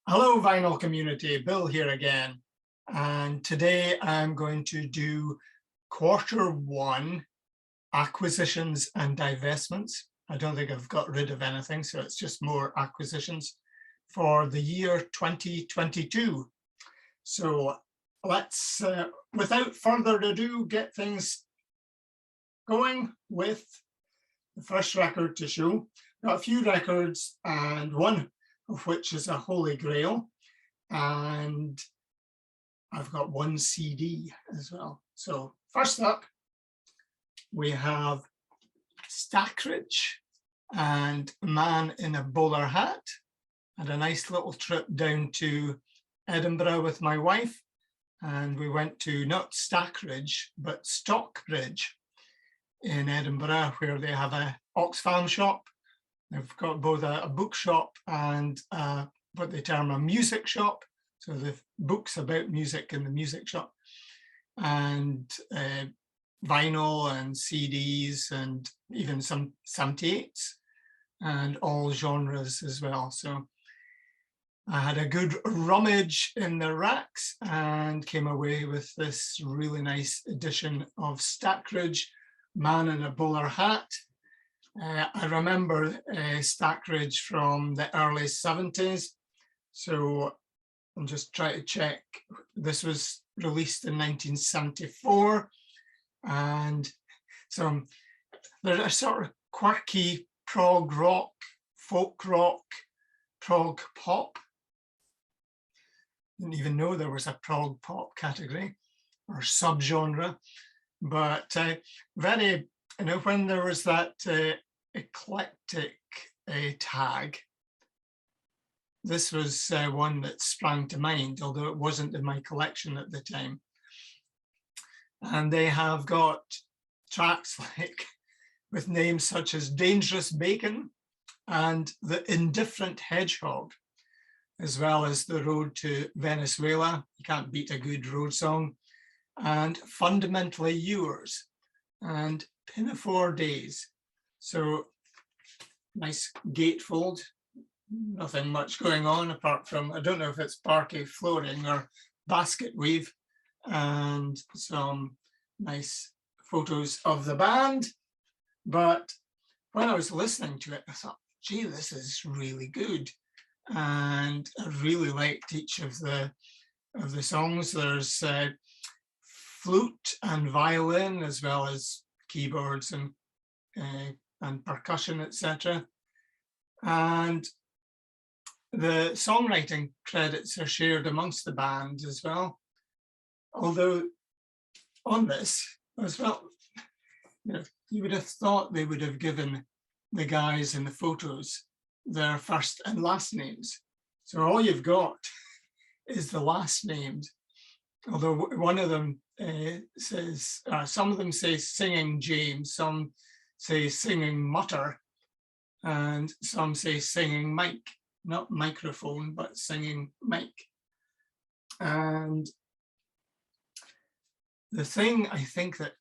Hello, vinyl community. Bill here again. And today I'm going to do Q1 acquisitions and divestments. I don't think I've got rid of anything, so it's just more acquisitions for the year 2022. So let's, without further ado, get things going with the first record to show. Got a few records, and one of which is a holy grail, and I've got one CD as well. So first up, we have Stackridge and Man in a Bowler Hat. Had a nice little trip down to Edinburgh with my wife, and we went to not Stackridge, but Stockridge in Edinburgh, where they have a Oxfam shop. They've got both a bookshop and what they term a music shop. So they've books about music in the music shop, and vinyl and CDs and even some tapes and all genres as well. So I had a good rummage in the racks and came away with this really nice edition of Stackridge, Man in a Bowler Hat. I remember Stackridge from the early 70s. So I'm just trying to check. This was released in 1974. And so there's a sort of quirky prog rock, folk rock, prog pop. Didn't even know there was a prog pop category or subgenre, but very, when there was that eclectic tag, this was one that sprang to mind, although it wasn't in my collection at the time. And they have got tracks like with names such as Dangerous Bacon and The Indifferent Hedgehog, as well as The Road to Venezuela. You can't beat a good road song. And Fundamentally Yours and Pinafore Days. So nice gatefold, nothing much going on apart from, I don't know if it's parquet flooring or basket weave, and some nice photos of the band. But when I was listening to it, I thought, gee, this is really good. And I really liked each of the songs. There's flute and violin, as well as keyboards and percussion, etc. And the songwriting credits are shared amongst the band as well. Although on this as well, you would have thought they would have given the guys in the photos their first and last names. So all you've got is the last names. Although one of them says, some of them say Singing James, some say Singing Mutter, and some say Singing Mike, not microphone, but Singing Mike. And the thing I think that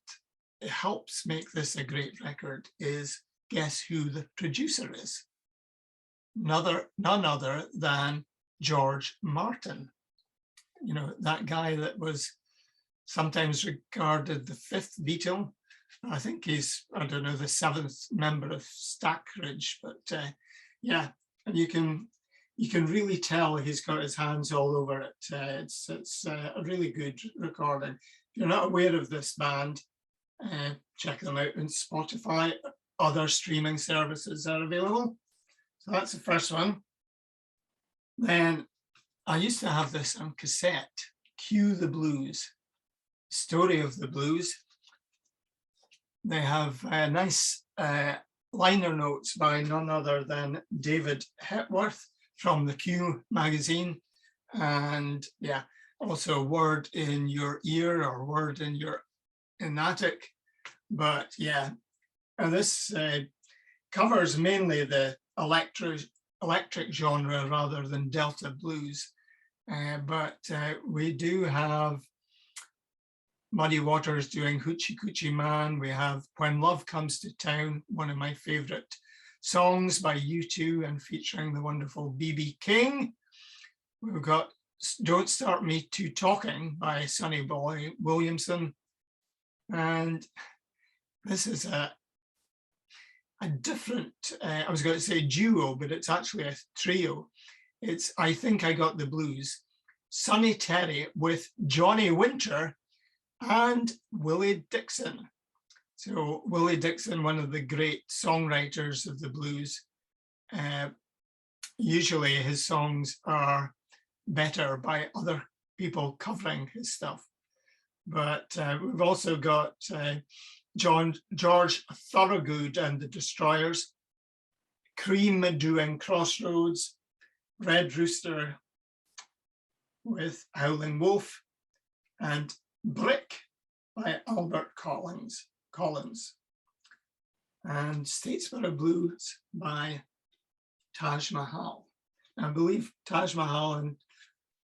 helps make this a great record is guess who the producer is? None other than George Martin. You know, that guy that was sometimes regarded the fifth Beatle. I think he's, I don't know, the seventh member of Stackridge, but yeah, and you can really tell he's got his hands all over it. It's a really good recording. If you're not aware of this band, check them out on Spotify. Other streaming services are available. So that's the first one. Then I used to have this on cassette, Cue the Blues, Story of the Blues. They have nice liner notes by none other than David Hepworth from the Q magazine. And yeah, also Word in Your Ear or Word in Your Attic. But yeah, and this covers mainly the electric genre rather than Delta blues. But we do have Muddy Waters doing Hoochie Coochie Man. We have When Love Comes to Town, one of my favorite songs by U2 and featuring the wonderful B.B. King. We've got Don't Start Me To Talking by Sonny Boy Williamson. And this is a different, I was going to say duo, but it's actually a trio. It's I Think I Got the Blues, Sonny Terry with Johnny Winter and Willie Dixon. So Willie Dixon, one of the great songwriters of the blues. Usually his songs are better by other people covering his stuff. But we've also got George Thorogood and the Destroyers, Cream doing Crossroads, Red Rooster with Howlin' Wolf, and Brick by Albert Collins, and Statesboro Blues by Taj Mahal. I believe Taj Mahal and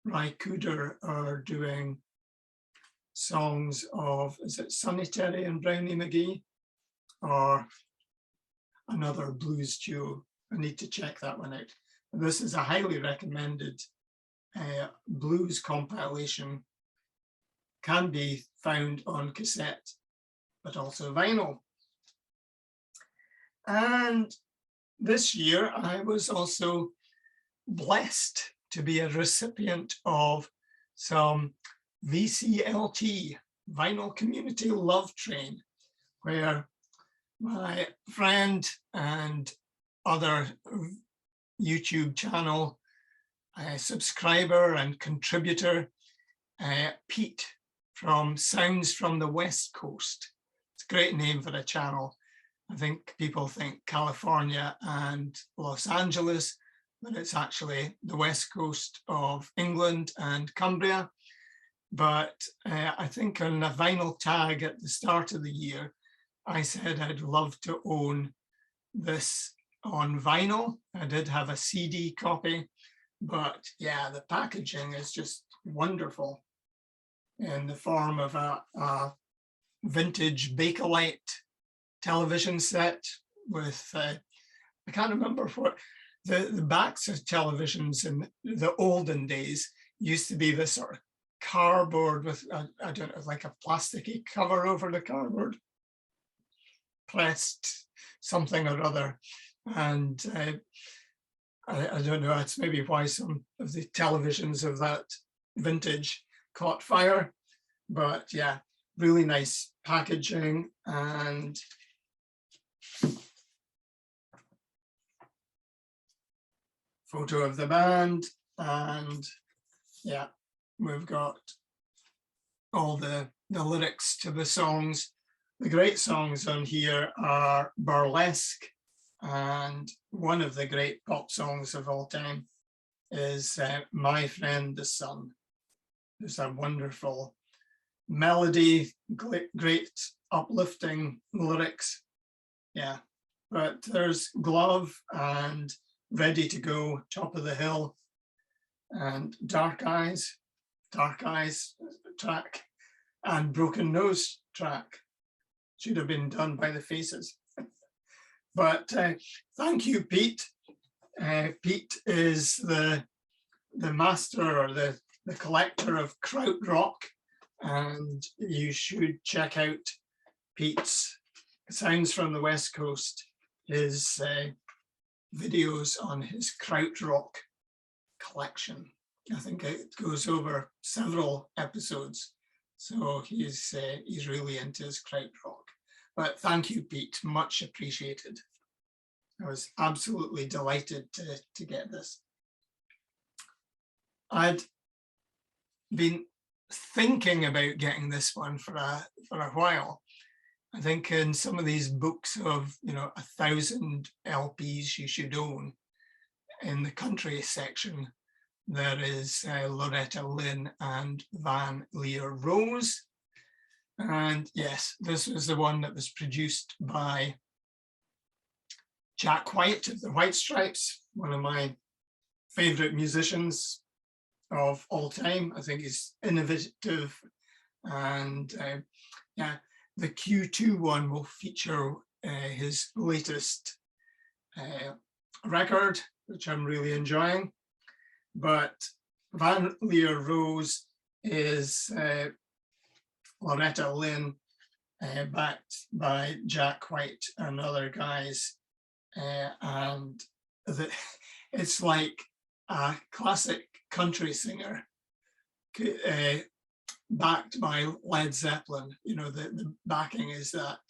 Ry Cooder are doing songs of, is it Sonny Terry and Brownie McGee, or another blues duo? I need to check that one out. This is a highly recommended blues compilation. Can be found on cassette, but also vinyl. And this year I was also blessed to be a recipient of some VCLT, Vinyl Community Love Train, where my friend and other YouTube channel subscriber and contributor, Pete from Sounds from the West Coast. It's a great name for a channel. I think people think California and Los Angeles, but it's actually the West Coast of England and Cumbria. But I think on a vinyl tag at the start of the year, I said I'd love to own this on vinyl. I did have a CD copy, but yeah, the packaging is just wonderful in the form of a vintage Bakelite television set with, I can't remember what, the backs of televisions in the olden days used to be this sort of cardboard with, I don't know, like a plasticky cover over the cardboard, pressed something or other. And I don't know, it's maybe why some of the televisions of that vintage caught fire, but yeah, really nice packaging and photo of the band. And yeah, we've got all the lyrics to the songs. The great songs on here are Burlesque, and one of the great pop songs of all time is My Friend the Sun. There's a wonderful melody, great uplifting lyrics. Yeah, but there's Glove and Ready to Go, Top of the Hill, and Dark Eyes track, and Broken Nose track. Should have been done by the Faces. But thank you, Pete. Pete is the master or the collector of krautrock, and you should check out Pete's Sounds from the West Coast, his videos on his krautrock collection. I think it goes over several episodes, so he's really into his krautrock. But thank you, Pete, much appreciated. I was absolutely delighted to get this. I'd been thinking about getting this one for a while. I think in some of these books of 1,000 LPs you should own, in the country section, there is Loretta Lynn and Van Leer Rose. And yes, this was the one that was produced by Jack White of the White Stripes, one of my favorite musicians of all time. I think he's innovative, and yeah, the Q2 one will feature his latest record, which I'm really enjoying. But Leer Rose is Loretta Lynn, backed by Jack White and other guys. And it's like a classic country singer backed by Led Zeppelin. You know, the backing is that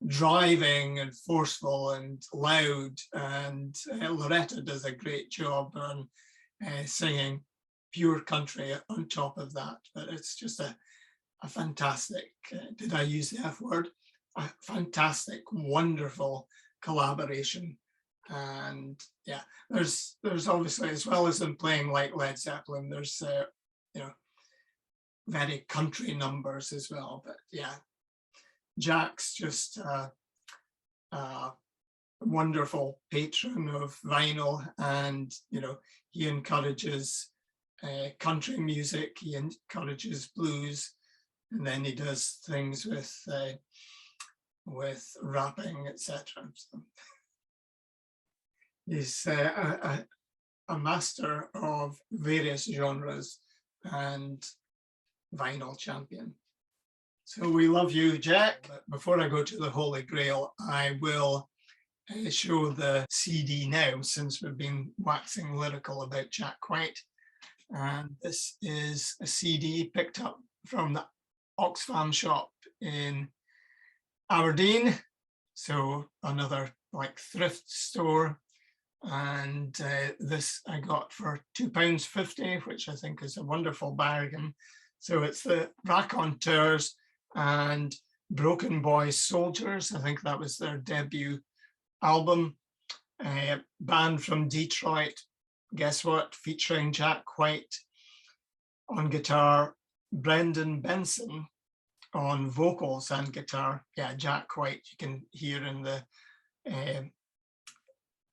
driving and forceful and loud, and Loretta does a great job on singing pure country on top of that. But it's just a fantastic, did I use the F word? A fantastic, wonderful collaboration. And yeah, there's obviously, as well as them playing like Led Zeppelin, there's you know, very country numbers as well. But yeah, Jack's just a wonderful patron of vinyl, and you know, he encourages country music, he encourages blues, and then he does things with rapping, etc. So he's a master of various genres and vinyl champion. So we love you, Jack. But before I go to the Holy Grail, I will show the CD now, since we've been waxing lyrical about Jack White. And this is a CD picked up from the Oxfam shop in Aberdeen. So another like thrift store. And this I got for £2.50, which I think is a wonderful bargain. So it's the Raconteurs and Broken Boy Soldiers. I think that was their debut album. Band from Detroit, guess what, featuring Jack White on guitar, Brendan Benson on vocals and guitar. Yeah, Jack White, you can hear in the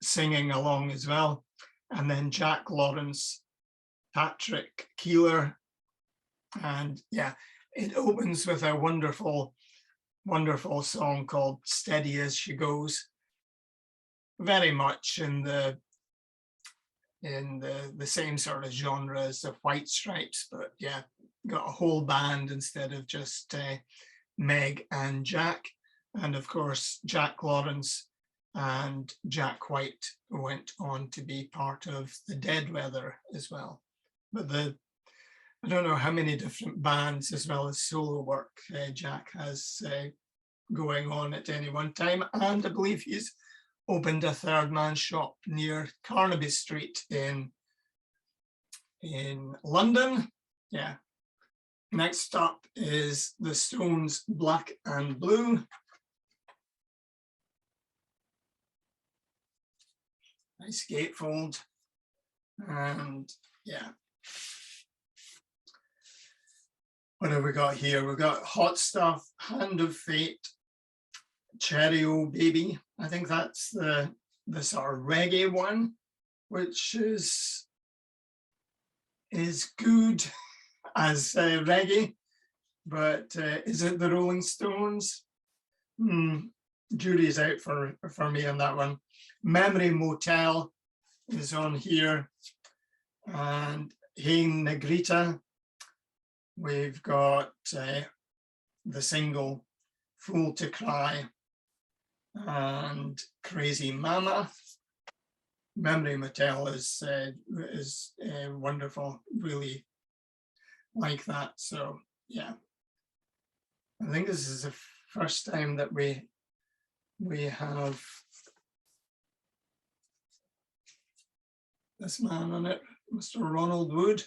singing along as well. And then Jack Lawrence, Patrick Keeler. And yeah, it opens with a wonderful, wonderful song called Steady As She Goes. Very much in the same sort of genre as the White Stripes, but yeah, got a whole band instead of just Meg and Jack. And of course, Jack Lawrence and Jack White went on to be part of the Dead Weather as well. But I don't know how many different bands as well as solo work Jack has going on at any one time. And I believe he's opened a third man shop near Carnaby Street in London. Yeah. Next up is the Stones Black and Blue. Nice gatefold. And yeah. What have we got here? We've got Hot Stuff, Hand of Fate, Cherry O Baby. I think that's the sort of reggae one, which is good as reggae, but is it the Rolling Stones? Jury's out for me on that one. Memory Motel is on here, and Hey Negrita. We've got the single Fool to Cry and Crazy Mama. Memory Motel is wonderful, really like that. So yeah, I think this is the first time that we have this man on it, Mr. Ronald Wood.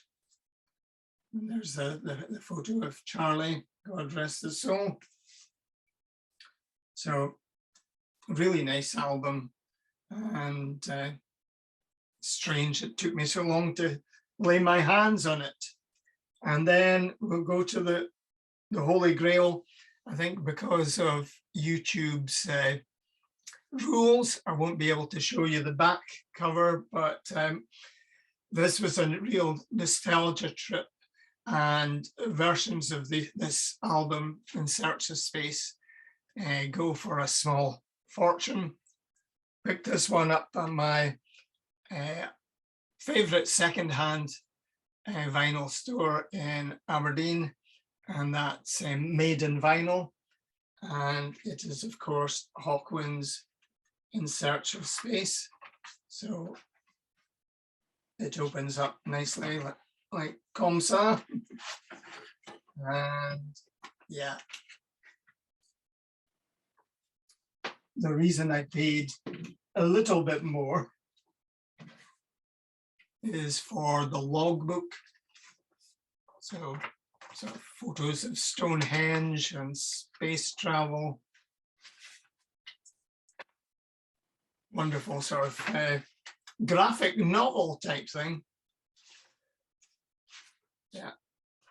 And there's the photo of Charlie, God rest his soul. So really nice album, and strange it took me so long to lay my hands on it. And then we'll go to the Holy Grail. I think because of YouTube's rules, I won't be able to show you the back cover, but this was a real nostalgia trip, and versions of this album, In Search of Space, go for a small fortune. Picked this one up on my favorite second-hand vinyl store in Aberdeen, and that's Maiden Vinyl. And it is, of course, Hawkwind's In Search of Space. So it opens up nicely like Comsa. And yeah, the reason I paid a little bit more is for the logbook. So photos of Stonehenge and space travel. Wonderful sort of graphic novel type thing. Yeah,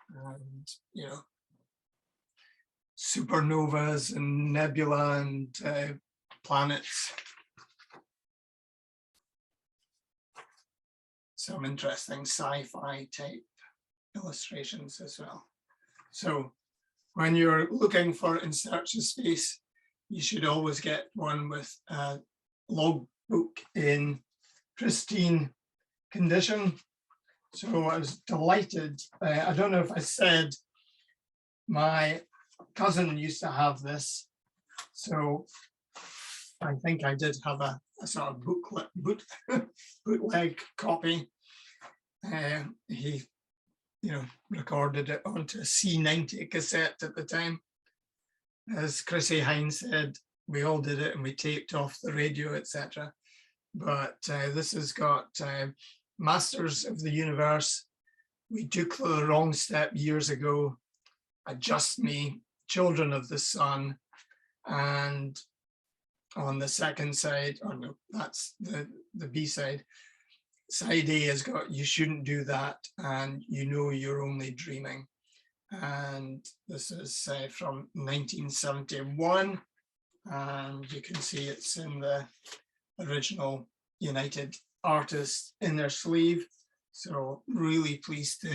and you know, supernovas and nebula and planets. Some interesting sci-fi type illustrations as well. So when you're looking for In Search of Space, you should always get one with a logbook in pristine condition. So I was delighted. I don't know if I said, my cousin used to have this. So I think I did have a sort of bootleg copy. He, you know, recorded it onto a C90 cassette at the time. As Chrissy Hines said, we all did it and we taped off the radio, etc. But this has got Masters of the Universe, We Took the Wrong Step Years Ago, Adjust Me, Children of the Sun, and on the second side, or no, that's the B side. Side A has got You Shouldn't Do That and You Know You're Only Dreaming. And this is from 1971. And you can see it's in the original United Artists inner sleeve. So really pleased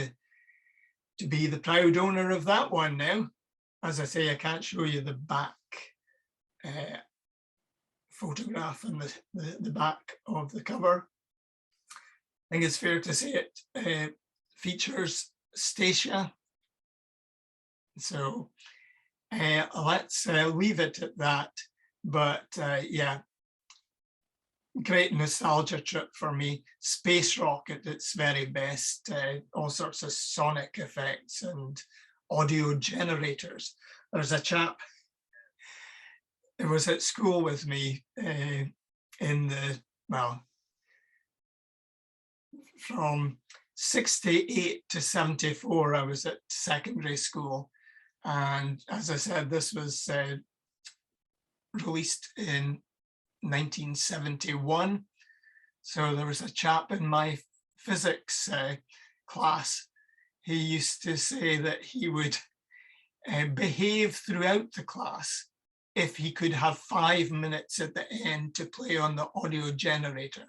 to be the proud owner of that one now. As I say, I can't show you the back photograph and the back of the cover. I think it's fair to say it features Stacia. So let's leave it at that. But yeah, great nostalgia trip for me. Space rock at its very best, all sorts of sonic effects and audio generators. There's a chap who was at school with me in the, well, from 68 to 74, I was at secondary school. And as I said, this was released in 1971. So there was a chap in my physics class. He used to say that he would behave throughout the class if he could have 5 minutes at the end to play on the audio generator.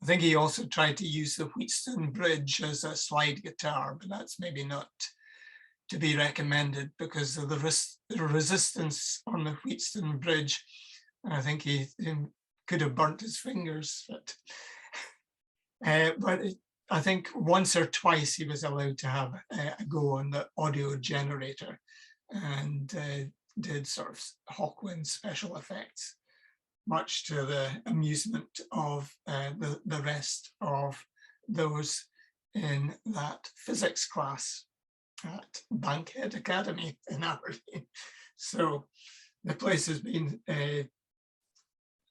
I think he also tried to use the Wheatstone Bridge as a slide guitar, but that's maybe not to be recommended because of the resistance on the Wheatstone Bridge. And I think he could have burnt his fingers. But I think once or twice he was allowed to have a go on the audio generator and did sort of Hawkwind special effects, much to the amusement of the rest of those in that physics class at Bankhead Academy in Aberdeen. So the place has been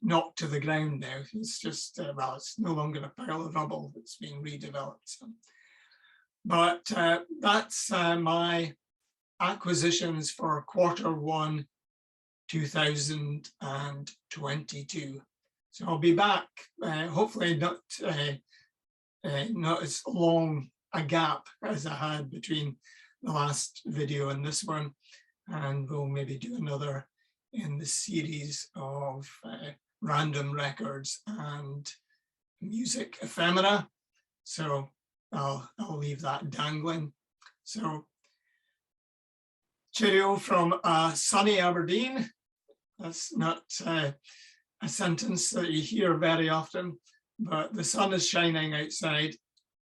knocked to the ground now. It's just, well, it's no longer a pile of rubble that's being redeveloped. So. But that's my acquisitions for Q1 2022. So I'll be back, hopefully not as long a gap as I had between the last video and this one, and we'll maybe do another in the series of random records and music ephemera. So I'll leave that dangling. So cheerio from sunny Aberdeen. That's not a sentence that you hear very often. but the sun is shining outside.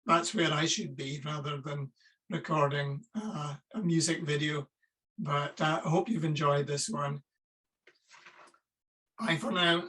That's where I should be rather than recording a music video. But I hope you've enjoyed this one. Bye for now.